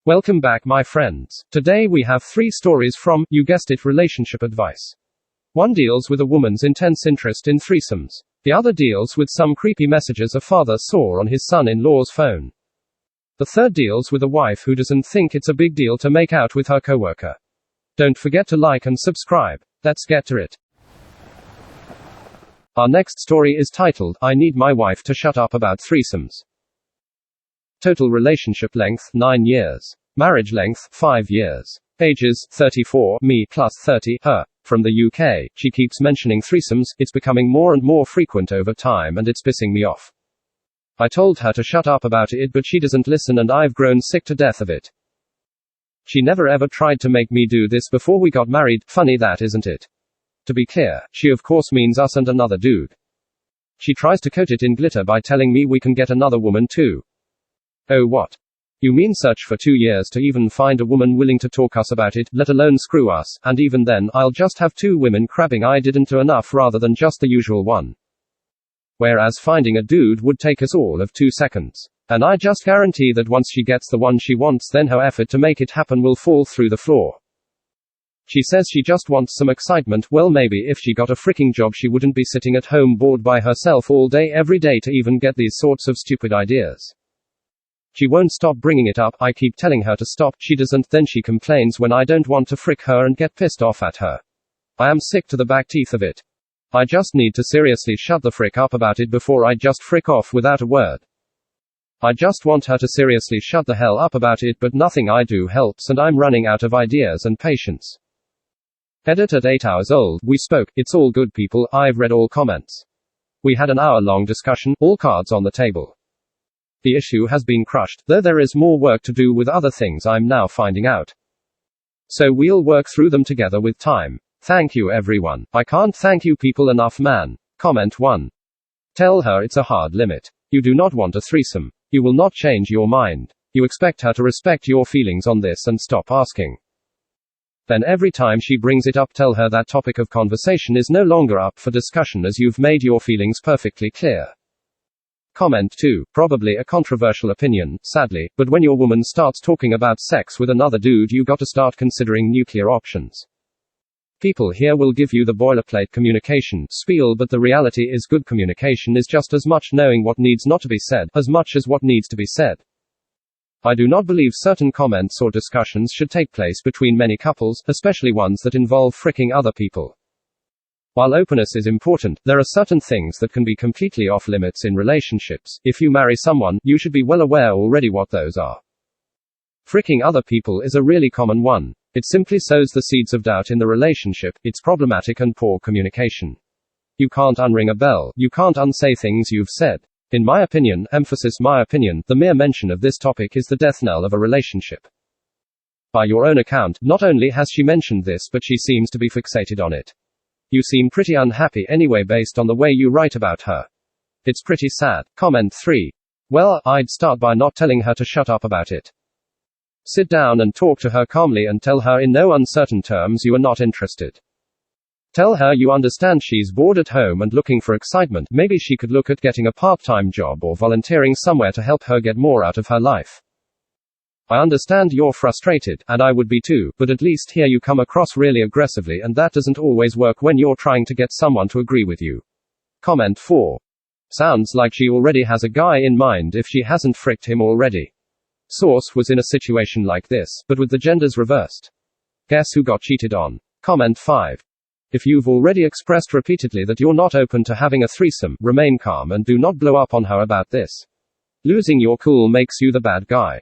Welcome back, my friends. Today we have 3 stories from, you guessed it, relationship advice. One deals with a woman's intense interest in threesomes. The other deals with some creepy messages a father saw on his son-in-law's phone. The third deals with a wife who doesn't think it's a big deal to make out with her coworker. Don't forget to like and subscribe. Let's get to it. Our next story is titled, I Need My Wife to Shut Up About Threesomes. Total relationship length, 9 years. Marriage length, 5 years. Ages, 34, me plus 30, her. From the UK, she keeps mentioning threesomes, it's becoming more and more frequent over time and it's pissing me off. I told her to shut up about it but she doesn't listen and I've grown sick to death of it. She never ever tried to make me do this before we got married, funny that, isn't it? To be clear, she of course means us and another dude. She tries to coat it in glitter by telling me we can get another woman too. Oh what? You mean search for 2 years to even find a woman willing to talk us about it, let alone screw us, and even then, I'll just have 2 women crabbing I didn't do enough rather than just the usual one. Whereas finding a dude would take us all of 2 seconds. And I just guarantee that once she gets the one she wants, then her effort to make it happen will fall through the floor. She says she just wants some excitement. Well, maybe if she got a freaking job she wouldn't be sitting at home bored by herself all day every day to even get these sorts of stupid ideas. She won't stop bringing it up, I keep telling her to stop, she doesn't, then she complains when I don't want to frick her and get pissed off at her. I am sick to the back teeth of it. I just need to seriously shut the frick up about it before I just frick off without a word. I just want her to seriously shut the hell up about it, but nothing I do helps and I'm running out of ideas and patience. Edit at 8 hours old, we spoke, it's all good people, I've read all comments. We had an hour-long discussion, all cards on the table. The issue has been crushed, though there is more work to do with other things I'm now finding out. So we'll work through them together with time. Thank you everyone. I can't thank you people enough, man. Comment 1. Tell her it's a hard limit. You do not want a threesome. You will not change your mind. You expect her to respect your feelings on this and stop asking. Then every time she brings it up, tell her that topic of conversation is no longer up for discussion as you've made your feelings perfectly clear. Comment 2. Probably a controversial opinion, sadly, but when your woman starts talking about sex with another dude, you got to start considering nuclear options. People here will give you the boilerplate communication spiel, but the reality is good communication is just as much knowing what needs not to be said, as much as what needs to be said. I do not believe certain comments or discussions should take place between many couples, especially ones that involve fricking other people. While openness is important, there are certain things that can be completely off limits in relationships. If you marry someone, you should be well aware already what those are. Fricking other people is a really common one. It simply sows the seeds of doubt in the relationship, it's problematic and poor communication. You can't unring a bell, you can't unsay things you've said. In my opinion, emphasis my opinion, the mere mention of this topic is the death knell of a relationship. By your own account, not only has she mentioned this, but she seems to be fixated on it. You seem pretty unhappy anyway based on the way you write about her. It's pretty sad. Comment 3. Well, I'd start by not telling her to shut up about it. Sit down and talk to her calmly and tell her in no uncertain terms you are not interested. Tell her you understand she's bored at home and looking for excitement, maybe she could look at getting a part-time job or volunteering somewhere to help her get more out of her life. I understand you're frustrated, and I would be too, but at least here you come across really aggressively and that doesn't always work when you're trying to get someone to agree with you. Comment 4. Sounds like she already has a guy in mind if she hasn't fricked him already. Source was in a situation like this, but with the genders reversed. Guess who got cheated on? Comment 5. If you've already expressed repeatedly that you're not open to having a threesome, remain calm and do not blow up on her about this. Losing your cool makes you the bad guy.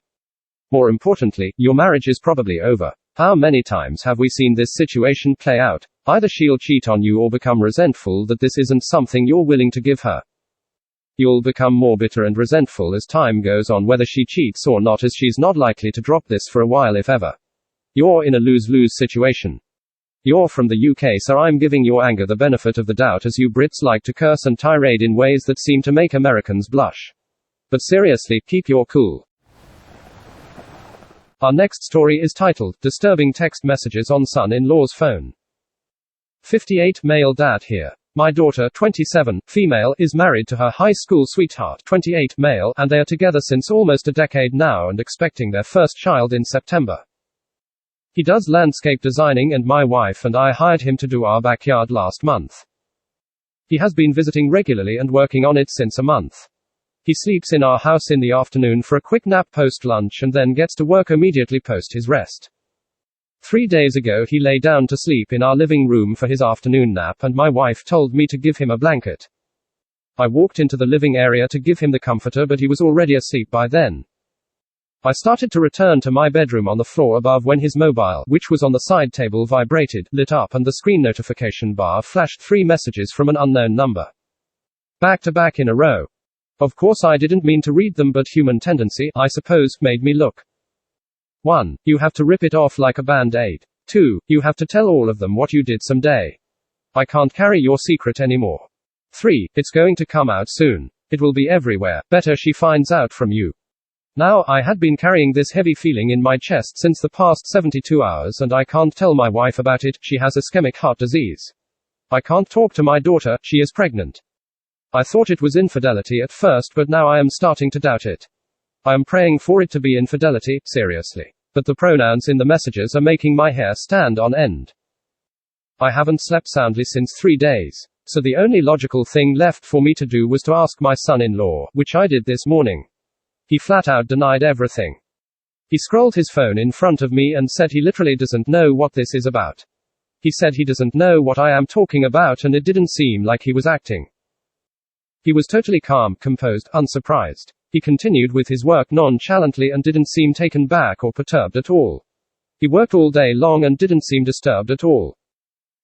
More importantly, your marriage is probably over. How many times have we seen this situation play out? Either she'll cheat on you or become resentful that this isn't something you're willing to give her. You'll become more bitter and resentful as time goes on whether she cheats or not, as she's not likely to drop this for a while if ever. You're in a lose-lose situation. You're from the UK, so I'm giving your anger the benefit of the doubt, as you Brits like to curse and tirade in ways that seem to make Americans blush. But seriously, keep your cool. Our next story is titled, Disturbing Text Messages on Son-in-Law's Phone. 58, male dad here. My daughter, 27, female, is married to her high school sweetheart, 28, male, and they are together since almost a decade now and expecting their first child in September. He does landscape designing and my wife and I hired him to do our backyard last month. He has been visiting regularly and working on it since a month. He sleeps in our house in the afternoon for a quick nap post-lunch and then gets to work immediately post his rest. 3 days ago he lay down to sleep in our living room for his afternoon nap and my wife told me to give him a blanket. I walked into the living area to give him the comforter but he was already asleep by then. I started to return to my bedroom on the floor above when his mobile, which was on the side table, vibrated, lit up and the screen notification bar flashed 3 messages from an unknown number. Back to back in a row. Of course I didn't mean to read them but human tendency, I suppose, made me look. 1. You have to rip it off like a band-aid. 2. You have to tell all of them what you did someday. I can't carry your secret anymore. 3. It's going to come out soon. It will be everywhere. Better she finds out from you. Now, I had been carrying this heavy feeling in my chest since the past 72 hours and I can't tell my wife about it, she has ischemic heart disease. I can't talk to my daughter, she is pregnant. I thought it was infidelity at first but now I am starting to doubt it. I am praying for it to be infidelity, seriously. But the pronouns in the messages are making my hair stand on end. I haven't slept soundly since 3 days. So the only logical thing left for me to do was to ask my son-in-law, which I did this morning. He flat out denied everything. He scrolled his phone in front of me and said he literally doesn't know what this is about. He said he doesn't know what I am talking about and it didn't seem like he was acting. He was totally calm, composed, unsurprised. He continued with his work nonchalantly and didn't seem taken back or perturbed at all. He worked all day long and didn't seem disturbed at all.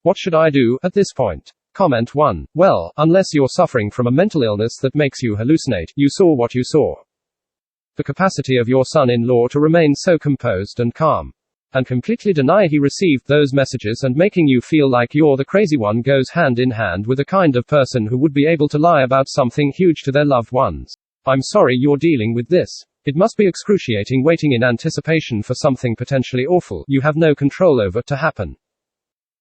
What should I do at this point? Comment 1. Well, unless you're suffering from a mental illness that makes you hallucinate, you saw what you saw. The capacity of your son-in-law to remain so composed and calm and completely deny he received those messages and making you feel like you're the crazy one goes hand in hand with the kind of person who would be able to lie about something huge to their loved ones. I'm sorry you're dealing with this. It must be excruciating waiting in anticipation for something potentially awful you have no control over to happen.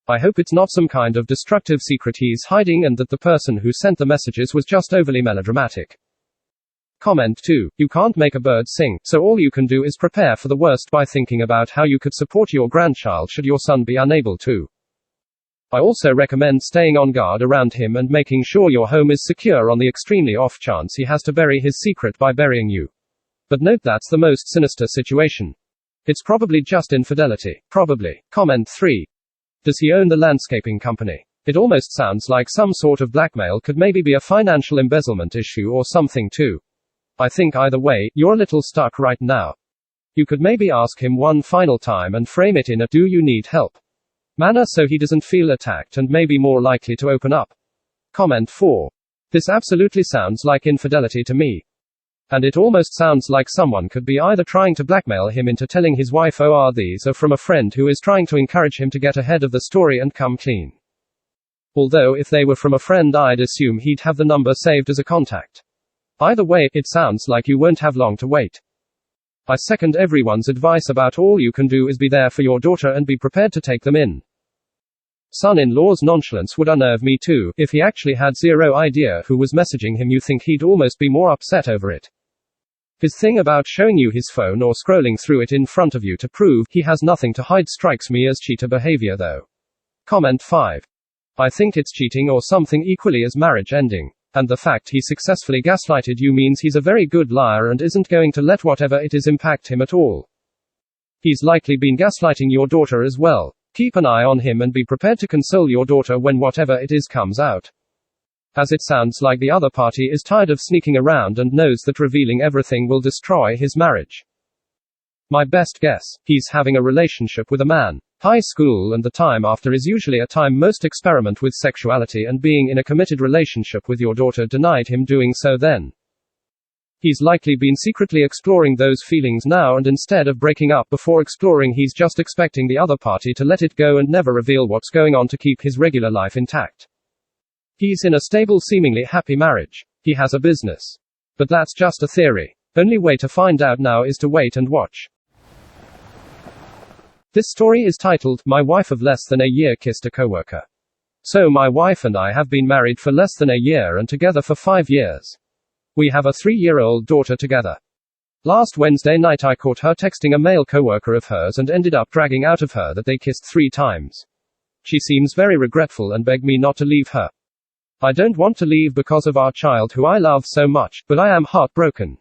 I hope it's not some kind of destructive secret he's hiding and that the person who sent the messages was just overly melodramatic. Comment 2. You can't make a bird sing, so all you can do is prepare for the worst by thinking about how you could support your grandchild should your son be unable to. I also recommend staying on guard around him and making sure your home is secure on the extremely off chance he has to bury his secret by burying you. But note that's the most sinister situation. It's probably just infidelity. Probably. Comment 3. Does he own the landscaping company? It almost sounds like some sort of blackmail, could maybe be a financial embezzlement issue or something too. I think either way, you're a little stuck right now. You could maybe ask him one final time and frame it in a "do you need help" manner so he doesn't feel attacked and may be more likely to open up. Comment 4. This absolutely sounds like infidelity to me. And it almost sounds like someone could be either trying to blackmail him into telling his wife these are from a friend who is trying to encourage him to get ahead of the story and come clean. Although if they were from a friend I'd assume he'd have the number saved as a contact. Either way, it sounds like you won't have long to wait. I second everyone's advice about all you can do is be there for your daughter and be prepared to take them in. Son-in-law's nonchalance would unnerve me too. If he actually had zero idea who was messaging him, you think he'd almost be more upset over it. His thing about showing you his phone or scrolling through it in front of you to prove he has nothing to hide strikes me as cheater behavior though. Comment 5. I think it's cheating or something equally as marriage ending. And the fact he successfully gaslighted you means he's a very good liar and isn't going to let whatever it is impact him at all. He's likely been gaslighting your daughter as well. Keep an eye on him and be prepared to console your daughter when whatever it is comes out. As it sounds like the other party is tired of sneaking around and knows that revealing everything will destroy his marriage. My best guess, he's having a relationship with a man. High school and the time after is usually a time most experiment with sexuality, and being in a committed relationship with your daughter denied him doing so then. He's likely been secretly exploring those feelings now, and instead of breaking up before exploring, he's just expecting the other party to let it go and never reveal what's going on to keep his regular life intact. He's in a stable, seemingly happy marriage. He has a business. But that's just a theory. Only way to find out now is to wait and watch. This story is titled, My Wife of Less Than a Year Kissed a Coworker. So my wife and I have been married for less than a year and together for 5 years. We have a 3-year-old daughter together. Last Wednesday night I caught her texting a male coworker of hers and ended up dragging out of her that they kissed 3 times. She seems very regretful and begged me not to leave her. I don't want to leave because of our child who I love so much, but I am heartbroken.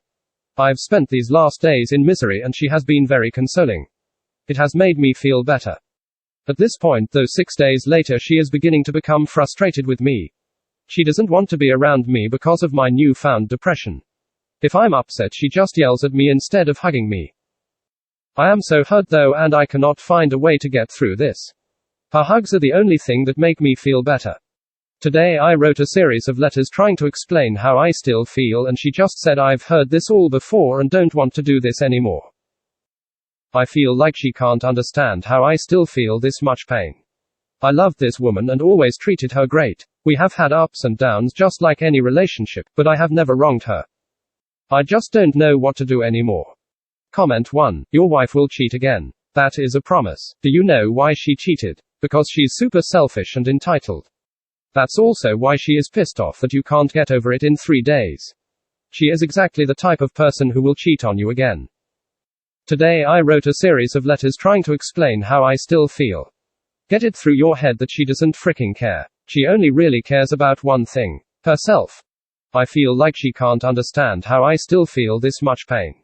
I've spent these last days in misery and she has been very consoling. It has made me feel better. At this point, though 6 days later, she is beginning to become frustrated with me. She doesn't want to be around me because of my newfound depression. If I'm upset, she just yells at me instead of hugging me. I am so hurt though, and I cannot find a way to get through this. Her hugs are the only thing that make me feel better. Today I wrote a series of letters trying to explain how I still feel, and she just said, "I've heard this all before and don't want to do this anymore." I feel like she can't understand how I still feel this much pain. I loved this woman and always treated her great. We have had ups and downs just like any relationship, but I have never wronged her. I just don't know what to do anymore. Comment 1. Your wife will cheat again. That is a promise. Do you know why she cheated? Because she's super selfish and entitled. That's also why she is pissed off that you can't get over it in 3 days. She is exactly the type of person who will cheat on you again. Today I wrote a series of letters trying to explain how I still feel. Get it through your head that she doesn't fricking care. She only really cares about one thing: herself. I feel like she can't understand how I still feel this much pain.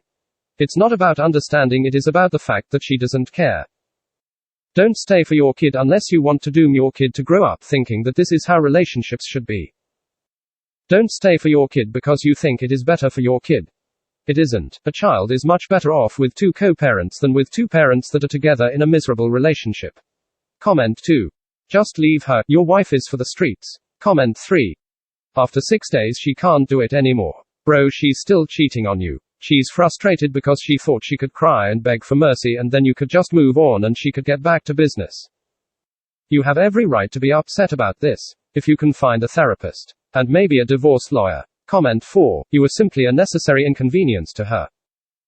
It's not about understanding, it is about the fact that she doesn't care. Don't stay for your kid unless you want to doom your kid to grow up thinking that this is how relationships should be. Don't stay for your kid because you think it is better for your kid. It isn't. A child is much better off with 2 co-parents than with 2 parents that are together in a miserable relationship. Comment 2. Just leave her, your wife is for the streets. Comment 3. After 6 days she can't do it anymore. Bro, she's still cheating on you. She's frustrated because she thought she could cry and beg for mercy and then you could just move on and she could get back to business. You have every right to be upset about this. If you can find a therapist. And maybe a divorce lawyer. Comment 4. You are simply a necessary inconvenience to her.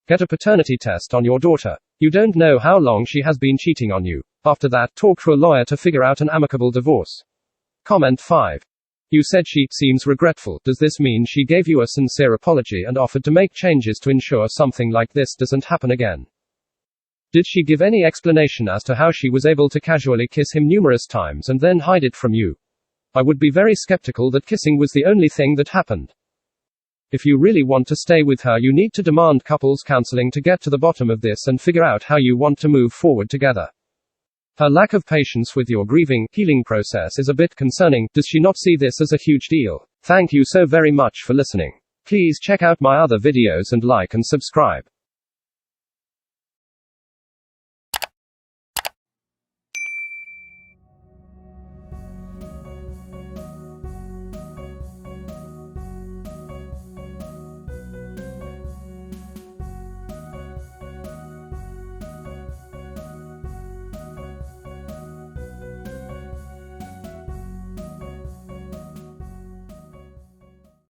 Get a paternity test on your daughter. You don't know how long she has been cheating on you. After that, talk to a lawyer to figure out an amicable divorce. Comment 5. You said she seems regretful. Does this mean she gave you a sincere apology and offered to make changes to ensure something like this doesn't happen again? Did she give any explanation as to how she was able to casually kiss him numerous times and then hide it from you? I would be very skeptical that kissing was the only thing that happened. If you really want to stay with her, you need to demand couples counseling to get to the bottom of this and figure out how you want to move forward together. Her lack of patience with your grieving, healing process is a bit concerning. Does she not see this as a huge deal? Thank you so very much for listening. Please check out my other videos and like and subscribe.